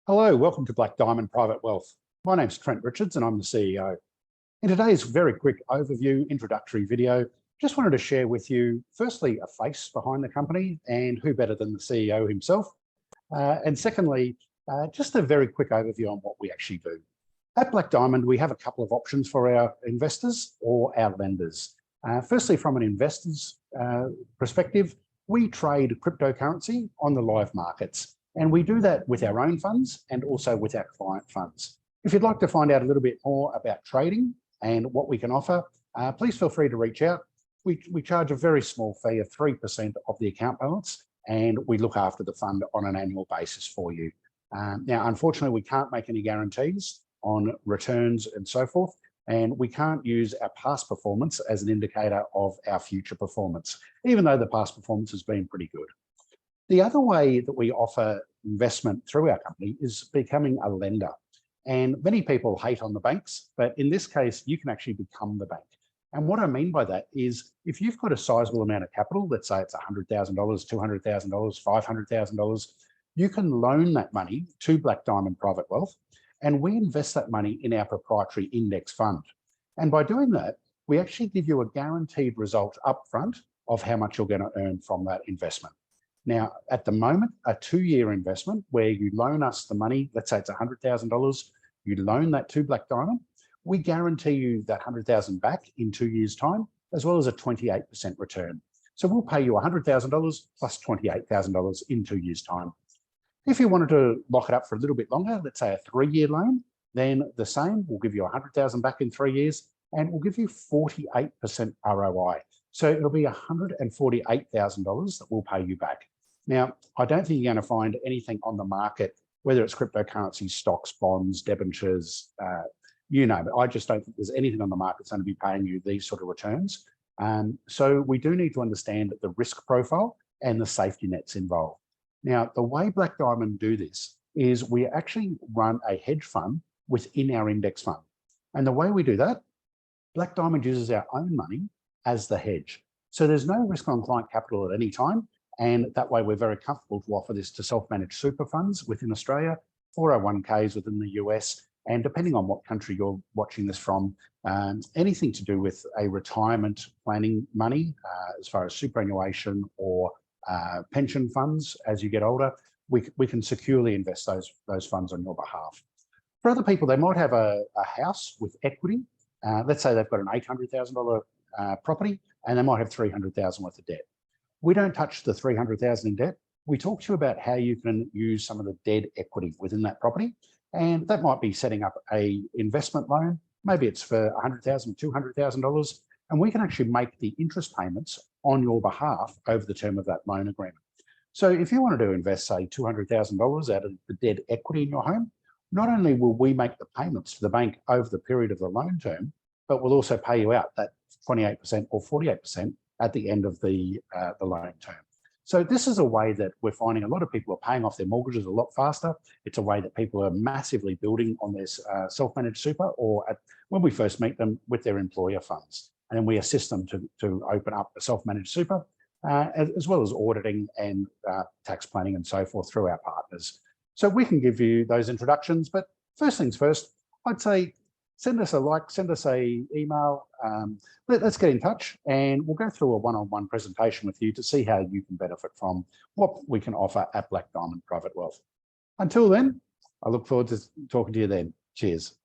Hello, welcome to Black Diamond Private Wealth. My name's Trent Richards and I'm the CEO. In today's very quick overview, introductory video, just wanted to share with you, firstly, a face behind the company, and who better than the CEO himself. And secondly, just a very quick overview on what we actually do. At Black Diamond, we have a couple of options for our investors or our lenders. Firstly, from an investor's perspective, we trade cryptocurrency on the live markets. And we do that with our own funds and also with our client funds. If you'd like to find out a little bit more about trading and what we can offer, please feel free to reach out. We charge a very small fee of 3% of the account balance, and we look after the fund on an annual basis for you. Now, unfortunately, we can't make any guarantees on returns and so forth, and we can't use our past performance as an indicator of our future performance, even though the past performance has been pretty good. The other way that we offer investment through our company is becoming a lender. And many people hate on the banks, but in this case, you can actually become the bank. And what I mean by that is if you've got a sizable amount of capital, let's say it's $100,000, $200,000, $500,000, you can loan that money to Black Diamond Private Wealth, and we invest that money in our proprietary index fund. And by doing that, we actually give you a guaranteed result upfront of how much you're going to earn from that investment. Now, at the moment, a 2-year investment where you loan us the money, let's say it's $100,000, you loan that to Black Diamond, we guarantee you that $100,000 back in 2 years' time, as well as a 28% return. So we'll pay you $100,000 plus $28,000 in 2 years' time. If you wanted to lock it up for a little bit longer, let's say a 3-year loan, then the same, we'll give you $100,000 back in 3 years, and we'll give you 48% ROI. So it'll be $148,000 that we'll pay you back. Now, I don't think you're going to find anything on the market, whether it's cryptocurrency, stocks, bonds, debentures, you name it. I just don't think there's anything on the market that's going to be paying you these sort of returns. So we do need to understand the risk profile and the safety nets involved. Now, the way Black Diamond do this is we actually run a hedge fund within our index fund. And the way we do that, Black Diamond uses our own money as the hedge. So there's no risk on client capital at any time. And that way we're very comfortable to offer this to self-managed super funds within Australia, 401ks within the US, and depending on what country you're watching this from, anything to do with a retirement planning money, as far as superannuation or pension funds as you get older, we can securely invest those funds on your behalf. For other people, they might have a house with equity. Let's say they've got an $800,000 property, and they might have $300,000 worth of debt. We don't touch the $300,000 in debt. We talk to you about how you can use some of the dead equity within that property. And that might be setting up a investment loan. Maybe it's for $100,000, $200,000. And we can actually make the interest payments on your behalf over the term of that loan agreement. So if you wanted to invest, say, $200,000 out of the dead equity in your home, not only will we make the payments to the bank over the period of the loan term, but we'll also pay you out that 28% or 48% at the end of the loan term. So this is a way that we're finding a lot of people are paying off their mortgages a lot faster. It's a way that people are massively building on their self-managed super, or when we first meet them, with their employer funds. And then we assist them to open up a self-managed super, as well as auditing and tax planning and so forth through our partners. So we can give you those introductions, but first things first, I'd say send us a like, send us an email. Let's get in touch, and we'll go through a one-on-one presentation with you to see how you can benefit from what we can offer at Black Diamond Private Wealth. Until then, I look forward to talking to you then. Cheers.